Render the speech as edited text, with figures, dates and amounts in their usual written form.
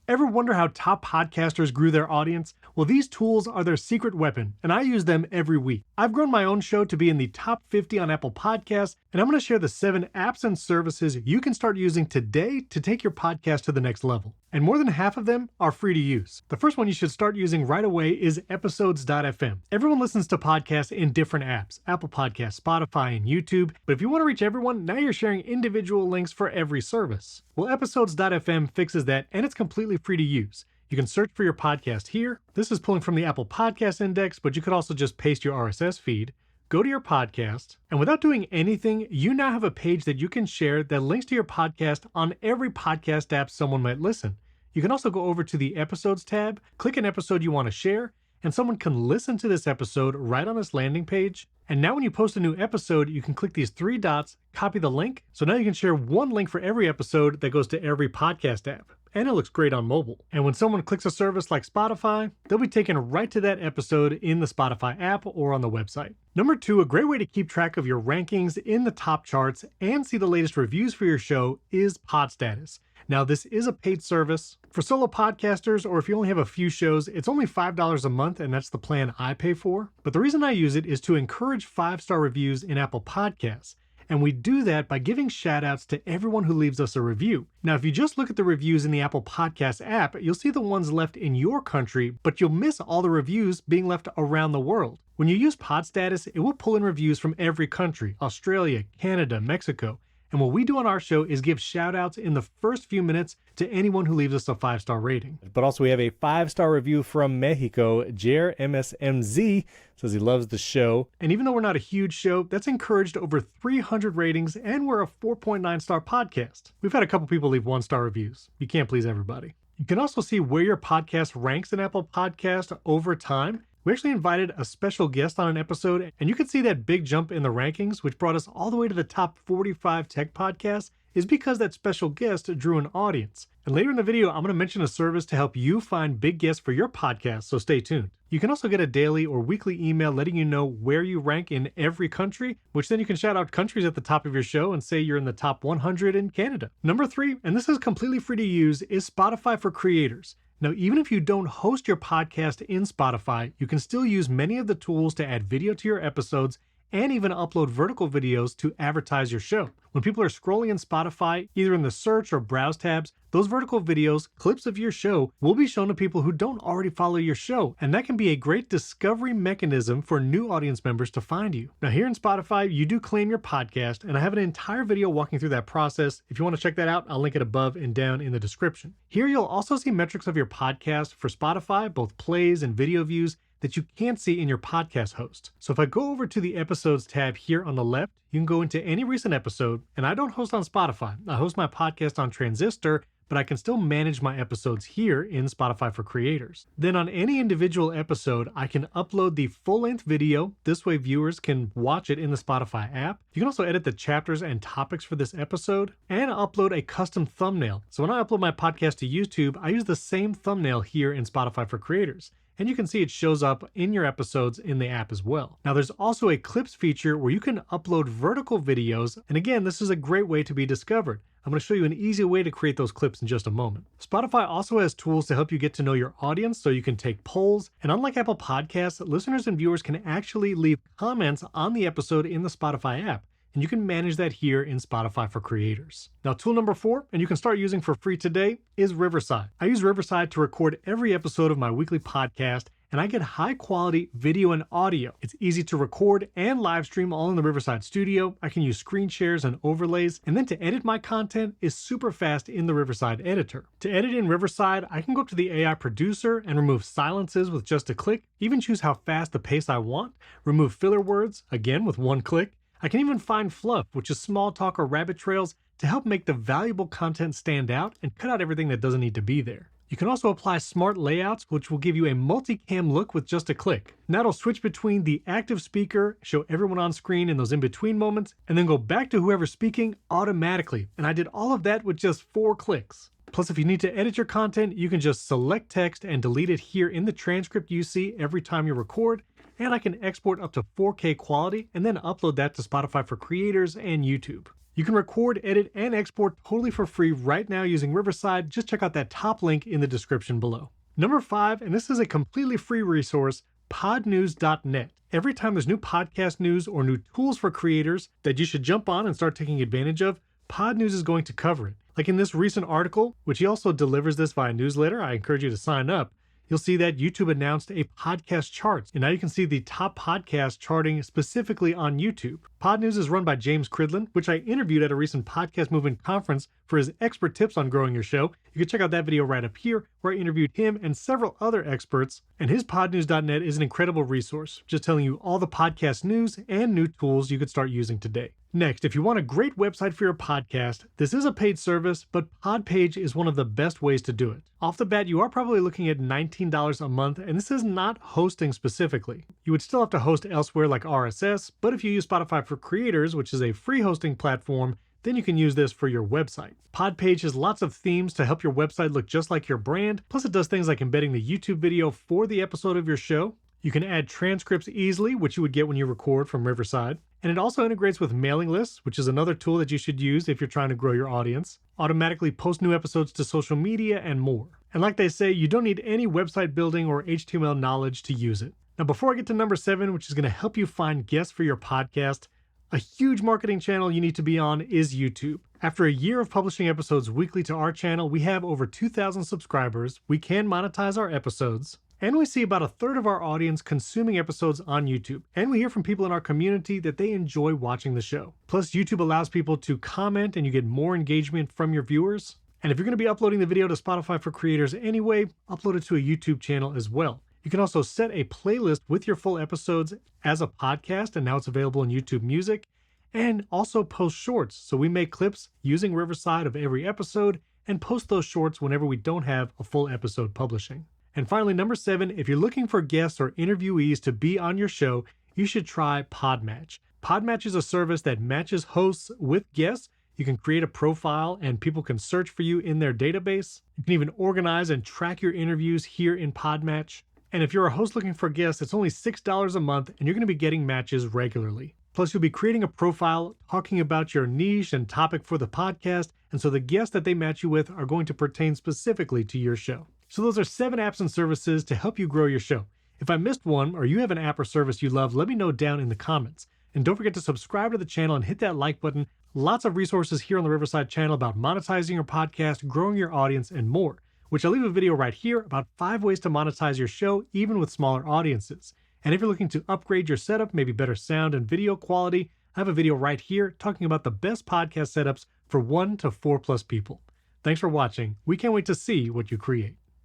Ever wonder how top podcasters grew their audience? Well, these tools are their secret weapon, and I use them every week. I've grown my own show to be in the top 50 on Apple Podcasts, and I'm going to share the 7 apps and services you can start using today to take your podcast to the next level. And more than half of them are free to use. The first one you should start using right away is episodes.fm. Everyone listens to podcasts in different apps, Apple Podcasts, Spotify, and YouTube. But if you want to reach everyone, now you're sharing individual links for every service. Well, episodes.fm fixes that, and it's completely free to use. You can search for your podcast here. This is pulling from the Apple Podcast Index, but you could also just paste your RSS feed. Go to your podcast, and without doing anything, you now have a page that you can share that links to your podcast on every podcast app someone might listen. You can also go over to the Episodes tab, click an episode you want to share, and someone can listen to this episode right on this landing page. And now when you post a new episode, you can click these 3 dots, copy the link. So now you can share one link for every episode that goes to every podcast app. And it looks great on mobile. And when someone clicks a service like Spotify, they'll be taken right to that episode in the Spotify app or on the website. Number 2, a great way to keep track of your rankings in the top charts and see the latest reviews for your show is Pod Status. Now, this is a paid service. For solo podcasters, or if you only have a few shows, it's only $5 a month, and that's the plan I pay for. But the reason I use it is to encourage 5-star reviews in Apple Podcasts. And we do that by giving shout-outs to everyone who leaves us a review. Now, if you just look at the reviews in the Apple Podcast app, you'll see the ones left in your country, but you'll miss all the reviews being left around the world. When you use Pod Status, it will pull in reviews from every country: Australia, Canada, Mexico. And what we do on our show is give shout-outs in the first few minutes to anyone who leaves us a 5-star rating. But also we have a 5-star review from Mexico. Jer MSMZ says he loves the show. And even though we're not a huge show, that's encouraged over 300 ratings, and we're a 4.9-star podcast. We've had a couple people leave 1-star reviews. You can't please everybody. You can also see where your podcast ranks in Apple Podcast over time. We actually invited a special guest on an episode, and you can see that big jump in the rankings, which brought us all the way to the top 45 tech podcasts, is because that special guest drew an audience. And later in the video, I'm going to mention a service to help you find big guests for your podcast, so stay tuned. You can also get a daily or weekly email letting you know where you rank in every country, which then you can shout out countries at the top of your show and say you're in the top 100 in Canada. Number 3, and this is completely free to use, is Spotify for Creators. Now, even if you don't host your podcast in Spotify, you can still use many of the tools to add video to your episodes and even upload vertical videos to advertise your show. When people are scrolling in Spotify, either in the search or browse tabs, those vertical videos, clips of your show, will be shown to people who don't already follow your show, and that can be a great discovery mechanism for new audience members to find you. Now, here in Spotify, you do claim your podcast, and I have an entire video walking through that process. If you want to check that out, I'll link it above and down in the description. Here, you'll also see metrics of your podcast for Spotify, both plays and video views, that you can't see in your podcast host. So if I go over to the episodes tab here on the left, you can go into any recent episode, and I don't host on Spotify. I host my podcast on Transistor, but I can still manage my episodes here in Spotify for Creators. Then on any individual episode, I can upload the full-length video. This way viewers can watch it in the Spotify app. You can also edit the chapters and topics for this episode and upload a custom thumbnail. So when I upload my podcast to YouTube, I use the same thumbnail here in Spotify for Creators. And you can see it shows up in your episodes in the app as well. Now, there's also a clips feature where you can upload vertical videos. And again, this is a great way to be discovered. I'm going to show you an easy way to create those clips in just a moment. Spotify also has tools to help you get to know your audience, so you can take polls. And unlike Apple Podcasts, listeners and viewers can actually leave comments on the episode in the Spotify app. And you can manage that here in Spotify for Creators. Now, tool number 4, and you can start using for free today, is Riverside. I use Riverside to record every episode of my weekly podcast, and I get high quality video and audio. It's easy to record and live stream all in the Riverside studio. I can use screen shares and overlays, and then to edit my content is super fast in the Riverside editor. To edit in Riverside, I can go up to the AI producer and remove silences with just a click, even choose how fast the pace I want, remove filler words, again with one click. I can even find fluff, which is small talk or rabbit trails, to help make the valuable content stand out and cut out everything that doesn't need to be there. You can also apply smart layouts, which will give you a multicam look with just a click. Now it'll switch between the active speaker, show everyone on screen in those in-between moments, and then go back to whoever's speaking automatically. And I did all of that with just 4 clicks. Plus, if you need to edit your content, you can just select text and delete it here in the transcript you see every time you record. And I can export up to 4K quality and then upload that to Spotify for Creators and YouTube. You can record, edit, and export totally for free right now using Riverside. Just check out that top link in the description below. Number 5, and this is a completely free resource, podnews.net. Every time there's new podcast news or new tools for creators that you should jump on and start taking advantage of, Podnews is going to cover it. Like in this recent article, which he also delivers this via newsletter, I encourage you to sign up. You'll see that YouTube announced a podcast charts, and now you can see the top podcast charting specifically on YouTube. Podnews is run by James Cridland, which I interviewed at a recent podcast movement conference for his expert tips on growing your show. You can check out that video right up here, where I interviewed him and several other experts, and his podnews.net is an incredible resource, just telling you all the podcast news and new tools you could start using today. Next, if you want a great website for your podcast, this is a paid service, but Podpage is one of the best ways to do it. Off the bat, you are probably looking at $19 a month, and this is not hosting specifically. You would still have to host elsewhere like RSS, but if you use Spotify for Creators, which is a free hosting platform, then you can use this for your website. Podpage has lots of themes to help your website look just like your brand, plus it does things like embedding the YouTube video for the episode of your show. You can add transcripts easily, which you would get when you record from Riverside. And it also integrates with mailing lists, which is another tool that you should use if you're trying to grow your audience, automatically post new episodes to social media, and more. And like they say, you don't need any website building or HTML knowledge to use it. Now, before I get to number 7, which is going to help you find guests for your podcast, a huge marketing channel you need to be on is YouTube. After a year of publishing episodes weekly to our channel, we have over 2,000 subscribers, we can monetize our episodes, and we see about a third of our audience consuming episodes on YouTube. And we hear from people in our community that they enjoy watching the show. Plus, YouTube allows people to comment and you get more engagement from your viewers. And if you're going to be uploading the video to Spotify for Creators anyway, upload it to a YouTube channel as well. You can also set a playlist with your full episodes as a podcast, and now it's available in YouTube Music, and also post shorts. So we make clips using Riverside of every episode and post those shorts whenever we don't have a full episode publishing. And finally, number 7, if you're looking for guests or interviewees to be on your show, you should try Podmatch. Podmatch is a service that matches hosts with guests. You can create a profile and people can search for you in their database. You can even organize and track your interviews here in Podmatch. And if you're a host looking for guests, it's only $6 a month and you're going to be getting matches regularly. Plus, you'll be creating a profile talking about your niche and topic for the podcast, and so the guests that they match you with are going to pertain specifically to your show. So those are 7 apps and services to help you grow your show. If I missed one or you have an app or service you love, let me know down in the comments. And don't forget to subscribe to the channel and hit that like button. Lots of resources here on the Riverside channel about monetizing your podcast, growing your audience, and more, which I'll leave a video right here about 5 ways to monetize your show even with smaller audiences. And if you're looking to upgrade your setup, maybe better sound and video quality, I have a video right here talking about the best podcast setups for 1 to 4+ people. Thanks for watching. We can't wait to see what you create.